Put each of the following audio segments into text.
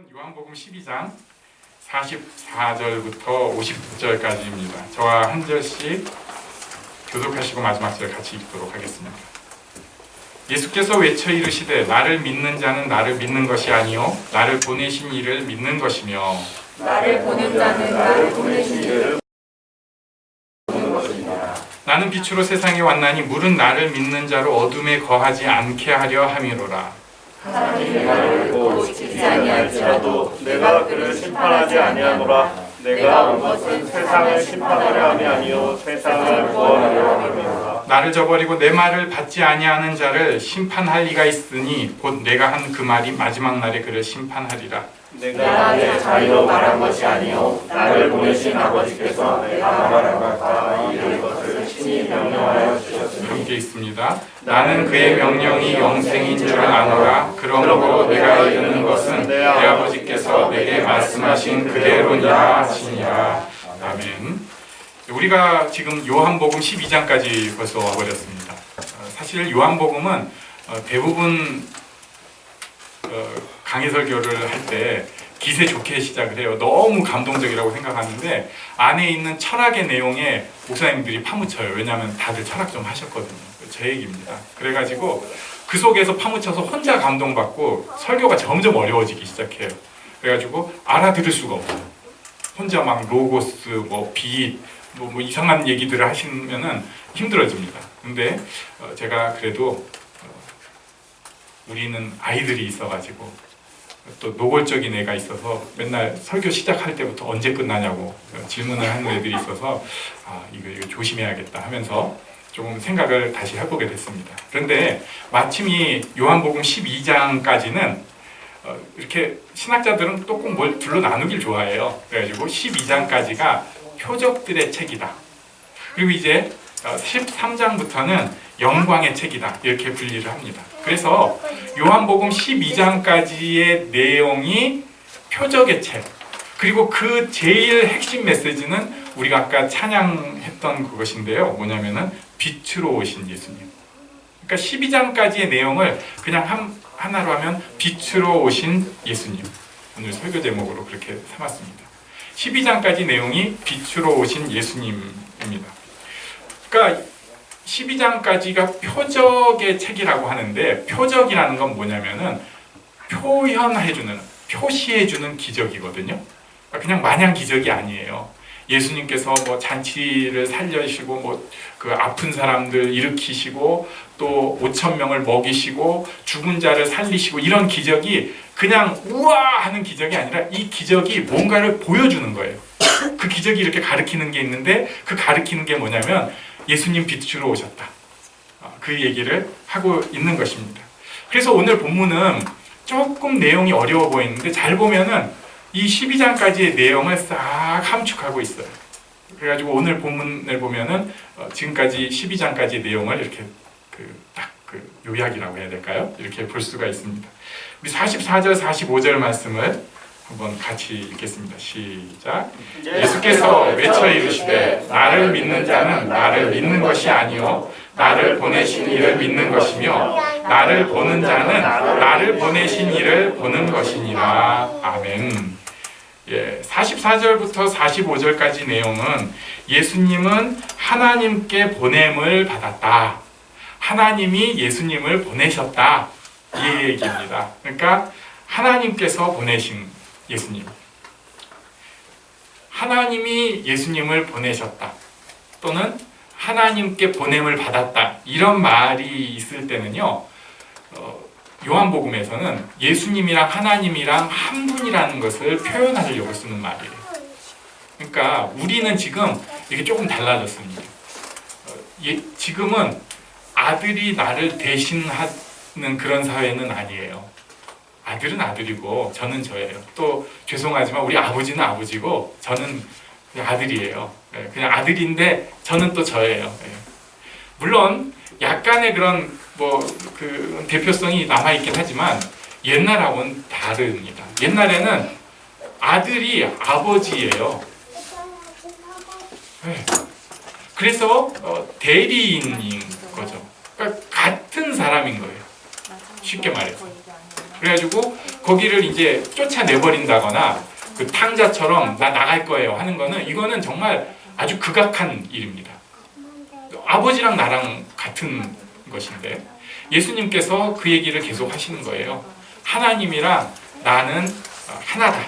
요한복음 12장 44절부터 50절까지입니다. 저와 한 절씩 교독하시고 마지막 절 같이 읽도록 하겠습니다. 예수께서 외쳐 이르시되 나를 믿는 자는 나를 믿는 것이 아니요 나를 보내신 이를 믿는 것이며 나를 보낸 자는 나를 보내신 이를 믿는 것이니라. 나는 빛으로 세상에 왔나니 물은 나를 믿는 자로 어둠에 거하지 않게 하려 함이로라. 하나님이 나를 보고 지키지 아니할지라도 내가 그를 심판하지 아니하노라. 내가 온 것은 세상을 심판하려 함이 아니요 세상을 구원하려 함이로라. 나를 저버리고 내 말을 받지 아니하는 자를 심판할 이가 있으니 곧 내가 한 그 말이 마지막 날에 그를 심판하리라. 내가 내 자유로 말한 것이 아니요 나를 보내신 아버지께서 내가 말한 것과 이를 것을 친히 명령하여 주셨으니. 함께 있습니다. 나는 그의 명령이 영생인 줄 아노라. 그러므로 내가 이르는 것은 내 아버지께서 내게 말씀하신 그대로니라 하시니라. 아멘. 우리가 지금 요한복음 12장까지 벌써 와버렸습니다. 사실 요한복음은 대부분 강해 설교를 할 때 기세 좋게 시작을 해요. 너무 감동적이라고 생각하는데 안에 있는 철학의 내용에 목사님들이 파묻혀요. 왜냐하면 다들 철학 좀 하셨거든요. 제 얘기입니다. 그래가지고 그 속에서 파묻혀서 혼자 감동받고 설교가 점점 어려워지기 시작해요. 그래가지고 알아들을 수가 없어요. 혼자 막 로고스, 빛, 이상한 얘기들을 하시면은 힘들어집니다. 근데 제가 그래도 우리는 아이들이 있어가지고 또 노골적인 애가 있어서 맨날 설교 시작할 때부터 언제 끝나냐고 질문을 하는 애들이 있어서 이거 조심해야겠다 하면서 조금 생각을 다시 해보게 됐습니다. 그런데 마침 이 요한복음 12장까지는 이렇게 신학자들은 또 꼭 뭘 둘로 나누길 좋아해요. 그래가지고 12장까지가 표적들의 책이다. 그리고 이제 13장부터는 영광의 책이다. 이렇게 분리를 합니다. 그래서 요한복음 12장까지의 내용이 표적의 책. 그리고 그 제일 핵심 메시지는 우리가 아까 찬양했던 그것인데요. 뭐냐면은 빛으로 오신 예수님. 그러니까 12장까지의 내용을 그냥 하나로 하면 빛으로 오신 예수님. 오늘 설교 제목으로 그렇게 삼았습니다. 12장까지 내용이 빛으로 오신 예수님입니다. 그러니까 12장까지가 표적의 책이라고 하는데 표적이라는 건 뭐냐면은 표현해주는, 표시해주는 기적이거든요. 그러니까 그냥 마냥 기적이 아니에요. 예수님께서 잔치를 살려주시고 그 아픈 사람들 일으키시고 또 5,000명을 먹이시고 죽은 자를 살리시고 이런 기적이 그냥 우와 하는 기적이 아니라 이 기적이 뭔가를 보여주는 거예요. 그 기적이 이렇게 가르치는 게 있는데 그 가르치는 게 뭐냐면 예수님 빛으로 오셨다. 그 얘기를 하고 있는 것입니다. 그래서 오늘 본문은 조금 내용이 어려워 보이는데 잘 보면은 이 12장까지의 내용을 싹 함축하고 있어요. 그래가지고 오늘 본문을 보면은 지금까지 12장까지의 내용을 이렇게 딱 요약이라고 해야 될까요? 이렇게 볼 수가 있습니다. 우리 44절, 45절 말씀을 한번 같이 읽겠습니다. 시작. 예수께서 외쳐 이르시되 나를 믿는 자는 나를 믿는 것이 아니요 나를 보내신 이를 믿는 것이며 나를 보는 자는 나를 보내신 이를 보는 것이니라. 아멘. 44절부터 45절까지 내용은 예수님은 하나님께 보냄을 받았다. 하나님이 예수님을 보내셨다. 이 얘기입니다. 그러니까 하나님께서 보내신 예수님. 하나님이 예수님을 보내셨다. 또는 하나님께 보냄을 받았다. 이런 말이 있을 때는요. 요한복음에서는 예수님이랑 하나님이랑 한 분이라는 것을 표현하려고 쓰는 말이에요. 그러니까 우리는 지금 이게 조금 달라졌습니다. 지금은 아들이 나를 대신하는 그런 사회는 아니에요. 아들은 아들이고 저는 저예요. 또 죄송하지만 우리 아버지는 아버지고 저는 그냥 아들이에요. 그냥 아들인데 저는 또 저예요. 물론 약간의 그런 그 대표성이 남아있긴 하지만 옛날하고는 다릅니다. 옛날에는 아들이 아버지예요. 그래서 대리인인 거죠. 그러니까 같은 사람인 거예요. 쉽게 말해서. 그래가지고 거기를 이제 쫓아내버린다거나 그 탕자처럼 나 나갈 거예요 하는 거는 이거는 정말 아주 극악한 일입니다. 아버지랑 나랑 같은 것인데 예수님께서 그 얘기를 계속 하시는 거예요. 하나님이랑 나는 하나다.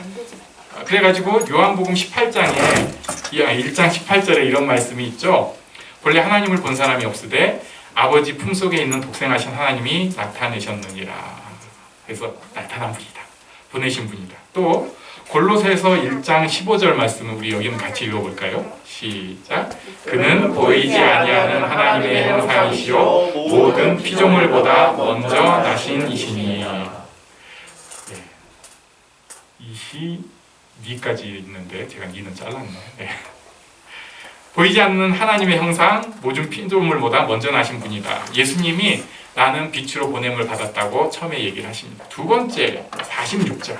그래가지고 요한복음 18장에 1장 18절에 이런 말씀이 있죠. 본래 하나님을 본 사람이 없으되 아버지 품속에 있는 독생하신 하나님이 나타내셨느니라. 그래서 나타난 분이다. 보내신 분이다. 또 골로새서 1장 15절 말씀을 우리 여기는 같이 읽어볼까요? 시작. 그는 보이지 아니하는 하나님의 형상이시요 모든 피조물보다 먼저 나신 이시니. 네. 이시 니까지 있는데 제가 니는 잘랐네. 네. 보이지 않는 하나님의 형상 모든 피조물보다 먼저 나신 분이다. 예수님이 나는 빛으로 보냄을 받았다고 처음에 얘기를 하십니다. 두 번째 46절.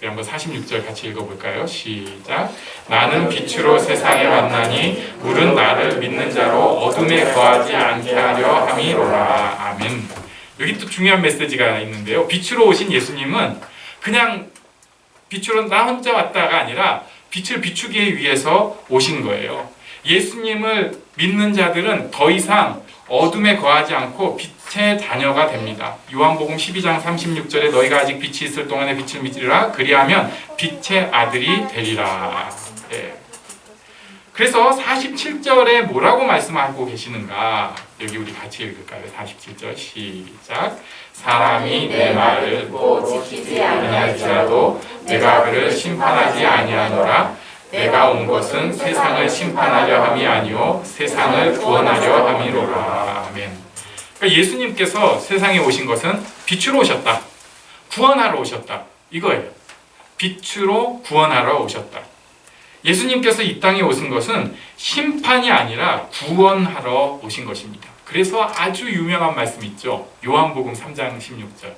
우리 한번 46절 같이 읽어볼까요? 시작. 나는 빛으로 세상에 왔나니 물은 나를 믿는 자로 어둠에 거하지 않게 하려 함이로라. 아멘. 여기 또 중요한 메시지가 있는데요. 빛으로 오신 예수님은 그냥 빛으로 나 혼자 왔다가 아니라 빛을 비추기 위해서 오신 거예요. 예수님을 믿는 자들은 더 이상 어둠에 거하지 않고 빛의 자녀가 됩니다. 요한복음 12장 36절에 너희가 아직 빛이 있을 동안에 빛을 믿으라. 그리하면 빛의 아들이 되리라. 네. 그래서 47절에 뭐라고 말씀하고 계시는가? 여기 우리 같이 읽을까요? 47절 시작. 사람이 내 말을 듣고 지키지 아니할지라도 내가 그를 심판하지 아니하노라. 내가 온 것은 세상을 심판하려 함이 아니요 세상을 구원하려 함이로라. 아멘. 그러니까 예수님께서 세상에 오신 것은 빛으로 오셨다. 구원하러 오셨다. 이거예요. 빛으로 구원하러 오셨다. 예수님께서 이 땅에 오신 것은 심판이 아니라 구원하러 오신 것입니다. 그래서 아주 유명한 말씀 있죠. 요한복음 3장 16절.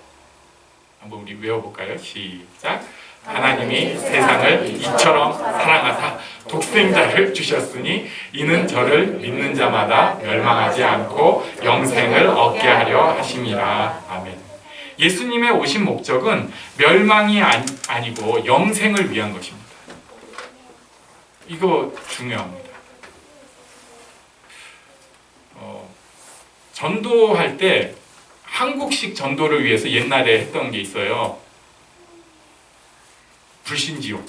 한번 우리 외워볼까요? 시작. 하나님이 세상을 이처럼 사랑하사 독생자를 주셨으니 이는 저를 믿는 자마다 멸망하지 않고 영생을 얻게 하려 하심이라. 아멘. 예수님의 오신 목적은 멸망이 아니고 영생을 위한 것입니다. 이거 중요합니다. 전도할 때 한국식 전도를 위해서 옛날에 했던 게 있어요. 불신지옥,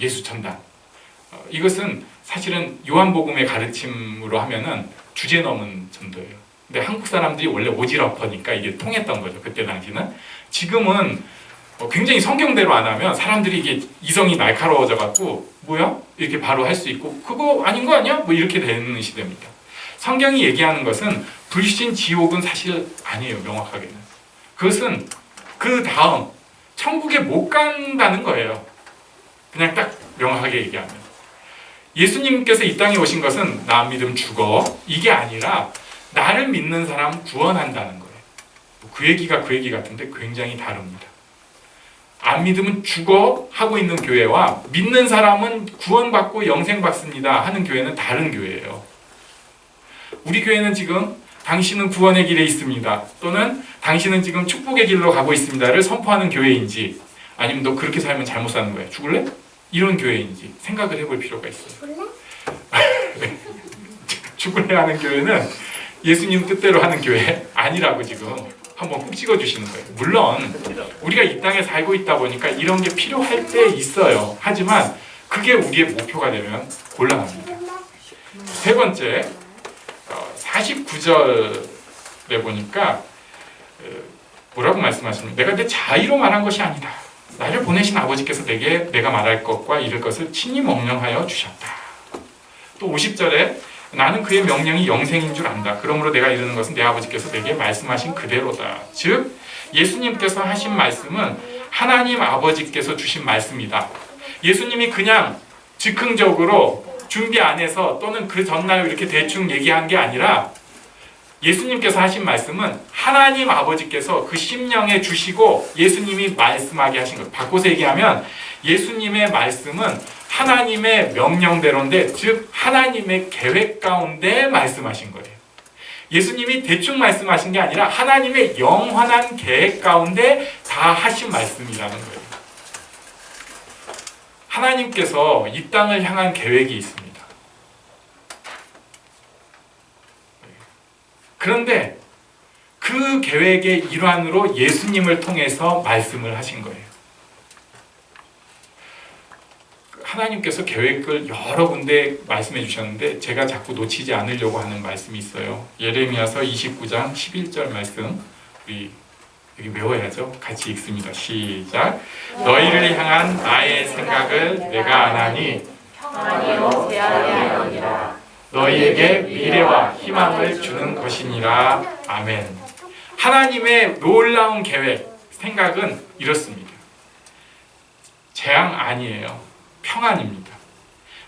예수천당. 이것은 사실은 요한복음의 가르침으로 하면은 주제 넘은 전도예요. 근데 한국 사람들이 원래 오지랖하니까 이게 통했던 거죠. 그때 당시는. 지금은 굉장히 성경대로 안 하면 사람들이 이게 이성이 날카로워져 갖고 뭐야? 이렇게 바로 할 수 있고 그거 아닌 거 아니야? 뭐 이렇게 되는 시대입니다. 성경이 얘기하는 것은 불신지옥은 사실 아니에요. 명확하게는. 그것은 그 다음 천국에 못 간다는 거예요. 그냥 딱 명확하게 얘기하면. 예수님께서 이 땅에 오신 것은 나 안 믿으면 죽어. 이게 아니라 나를 믿는 사람 구원한다는 거예요. 그 얘기가 그 얘기 같은데 굉장히 다릅니다. 안 믿으면 죽어 하고 있는 교회와 믿는 사람은 구원받고 영생 받습니다 하는 교회는 다른 교회예요. 우리 교회는 지금 당신은 구원의 길에 있습니다. 또는 당신은 지금 축복의 길로 가고 있습니다를 선포하는 교회인지 아니면 너 그렇게 살면 잘못 사는 거야. 죽을래? 이런 교회인지 생각을 해볼 필요가 있어요. 죽을래 하는 교회는 예수님 뜻대로 하는 교회 아니라고 지금 한번 꼭 찍어주시는 거예요. 물론 우리가 이 땅에 살고 있다 보니까 이런 게 필요할 때 있어요. 하지만 그게 우리의 목표가 되면 곤란합니다. 세 번째 49절에 보니까 뭐라고 말씀하십니까? 내가 내 자의로 말한 것이 아니다. 나를 보내신 아버지께서 내게 내가 말할 것과 이를 것을 친히 명령하여 주셨다. 또 50절에 나는 그의 명령이 영생인 줄 안다. 그러므로 내가 이르는 것은 내 아버지께서 내게 말씀하신 그대로다. 즉 예수님께서 하신 말씀은 하나님 아버지께서 주신 말씀이다. 예수님이 그냥 즉흥적으로 준비 안 해서 또는 그 전날 이렇게 대충 얘기한 게 아니라 예수님께서 하신 말씀은 하나님 아버지께서 그 심령에 주시고 예수님이 말씀하게 하신 것. 바꿔서 얘기하면 예수님의 말씀은 하나님의 명령대로인데 즉 하나님의 계획 가운데 말씀하신 거예요. 예수님이 대충 말씀하신 게 아니라 하나님의 영원한 계획 가운데 다 하신 말씀이라는 거예요. 하나님께서 이 땅을 향한 계획이 있습니다. 그런데 그 계획의 일환으로 예수님을 통해서 말씀을 하신 거예요. 하나님께서 계획을 여러 군데 말씀해 주셨는데 제가 자꾸 놓치지 않으려고 하는 말씀이 있어요. 예레미야서 29장 11절 말씀, 우리 여기 외워야죠. 같이 읽습니다. 시작. 너희를 향한 나의 생각을 내가 아나니 평안이요 대하리라. 너희에게 미래와 희망을 주는 것이니라. 아멘. 하나님의 놀라운 계획, 생각은 이렇습니다. 재앙 아니에요. 평안입니다.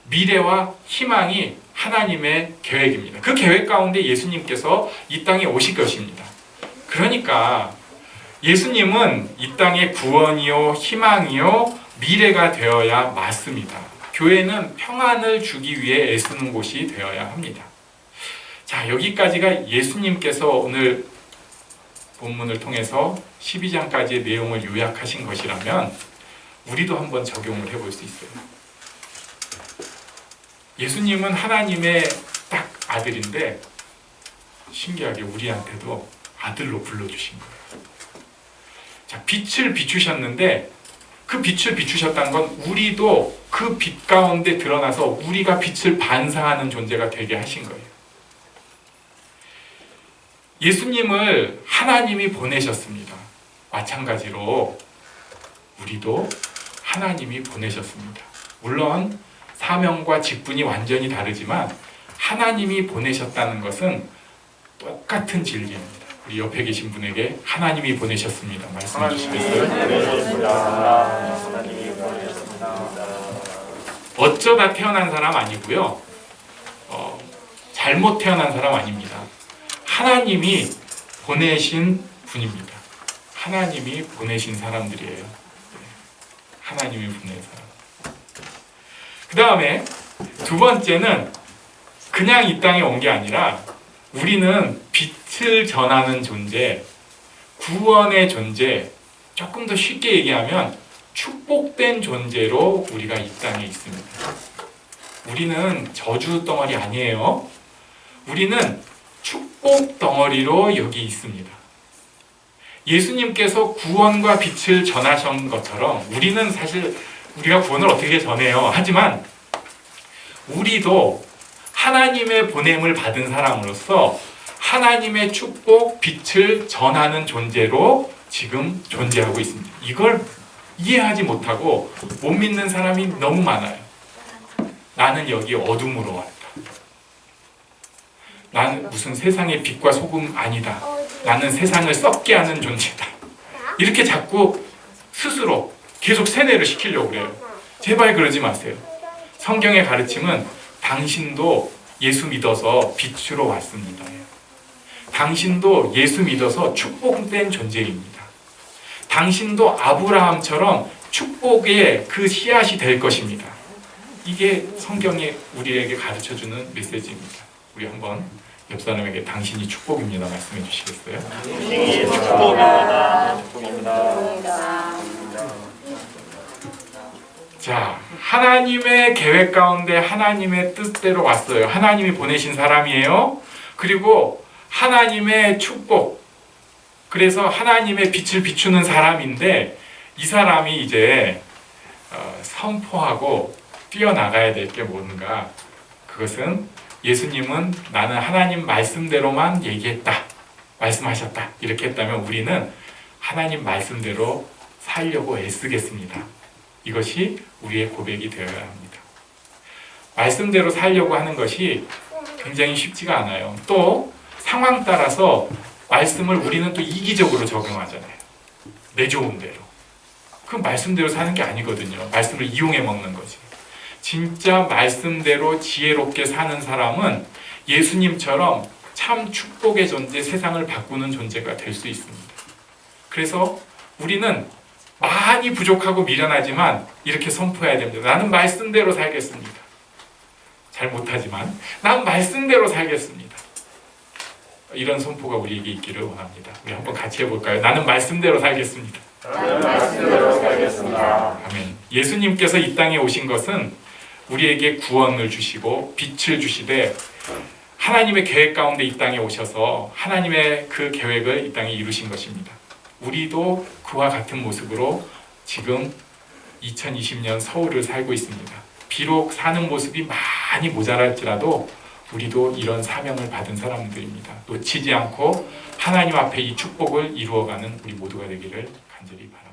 미래와 희망이 하나님의 계획입니다. 그 계획 가운데 예수님께서 이 땅에 오실 것입니다. 그러니까 예수님은 이 땅의 구원이요, 희망이요, 미래가 되어야 맞습니다. 교회는 평안을 주기 위해 애쓰는 곳이 되어야 합니다. 자, 여기까지가 예수님께서 오늘 본문을 통해서 12장까지의 내용을 요약하신 것이라면 우리도 한번 적용을 해볼 수 있어요. 예수님은 하나님의 딱 아들인데 신기하게 우리한테도 아들로 불러주신 거예요. 자, 빛을 비추셨는데 그 빛을 비추셨다는 건 우리도 그 빛 가운데 드러나서 우리가 빛을 반사하는 존재가 되게 하신 거예요. 예수님을 하나님이 보내셨습니다. 마찬가지로 우리도 하나님이 보내셨습니다. 물론 사명과 직분이 완전히 다르지만 하나님이 보내셨다는 것은 똑같은 진리입니다. 우리 옆에 계신 분에게 하나님이 보내셨습니다. 말씀해 주시겠어요? 어쩌다 태어난 사람 아니고요. 잘못 태어난 사람 아닙니다. 하나님이 보내신 분입니다. 하나님이 보내신 사람들이에요. 하나님이 보낸 사람. 그 다음에 두 번째는 그냥 이 땅에 온 게 아니라 우리는 빛을 전하는 존재, 구원의 존재, 조금 더 쉽게 얘기하면 축복된 존재로 우리가 이 땅에 있습니다. 우리는 저주 덩어리 아니에요. 우리는 축복 덩어리로 여기 있습니다. 예수님께서 구원과 빛을 전하신 것처럼 우리는 사실 우리가 구원을 어떻게 전해요? 하지만 우리도 하나님의 보냄을 받은 사람으로서 하나님의 축복, 빛을 전하는 존재로 지금 존재하고 있습니다. 이걸 이해하지 못하고 못 믿는 사람이 너무 많아요. 나는 여기 어둠으로 왔다. 나는 무슨 세상의 빛과 소금 아니다. 나는 세상을 썩게 하는 존재다. 이렇게 자꾸 스스로 계속 세뇌를 시키려고 그래요. 제발 그러지 마세요. 성경의 가르침은 당신도 예수 믿어서 빛으로 왔습니다. 당신도 예수 믿어서 축복된 존재입니다. 당신도 아브라함처럼 축복의 그 씨앗이 될 것입니다. 이게 성경이 우리에게 가르쳐주는 메시지입니다. 우리 한번 옆 사람에게 당신이 축복입니다 말씀해 주시겠어요? 당신이 축복입니다. 축복입니다. 자, 하나님의 계획 가운데 하나님의 뜻대로 왔어요. 하나님이 보내신 사람이에요. 그리고 하나님의 축복, 그래서 하나님의 빛을 비추는 사람인데 이 사람이 이제 선포하고 뛰어나가야 될 게 뭔가, 그것은 예수님은 나는 하나님 말씀대로만 얘기했다, 말씀하셨다 이렇게 했다면 우리는 하나님 말씀대로 살려고 애쓰겠습니다. 이것이 우리의 고백이 되어야 합니다. 말씀대로 살려고 하는 것이 굉장히 쉽지가 않아요. 또 상황 따라서 말씀을 우리는 또 이기적으로 적용하잖아요. 내 좋은 대로. 그 말씀대로 사는 게 아니거든요. 말씀을 이용해 먹는 거지. 진짜 말씀대로 지혜롭게 사는 사람은 예수님처럼 참 축복의 존재, 세상을 바꾸는 존재가 될 수 있습니다. 그래서 우리는 많이 부족하고 미련하지만 이렇게 선포해야 됩니다. 나는 말씀대로 살겠습니다. 잘 못하지만 난 말씀대로 살겠습니다. 이런 선포가 우리에게 있기를 원합니다. 우리 한번 같이 해볼까요? 나는 말씀대로 살겠습니다. 나는 말씀대로 살겠습니다. 아멘. 예수님께서 이 땅에 오신 것은 우리에게 구원을 주시고 빛을 주시되 하나님의 계획 가운데 이 땅에 오셔서 하나님의 그 계획을 이 땅에 이루신 것입니다. 우리도 그와 같은 모습으로 지금 2020년 서울을 살고 있습니다. 비록 사는 모습이 많이 모자랄지라도 우리도 이런 사명을 받은 사람들입니다. 놓치지 않고 하나님 앞에 이 축복을 이루어가는 우리 모두가 되기를 간절히 바랍니다.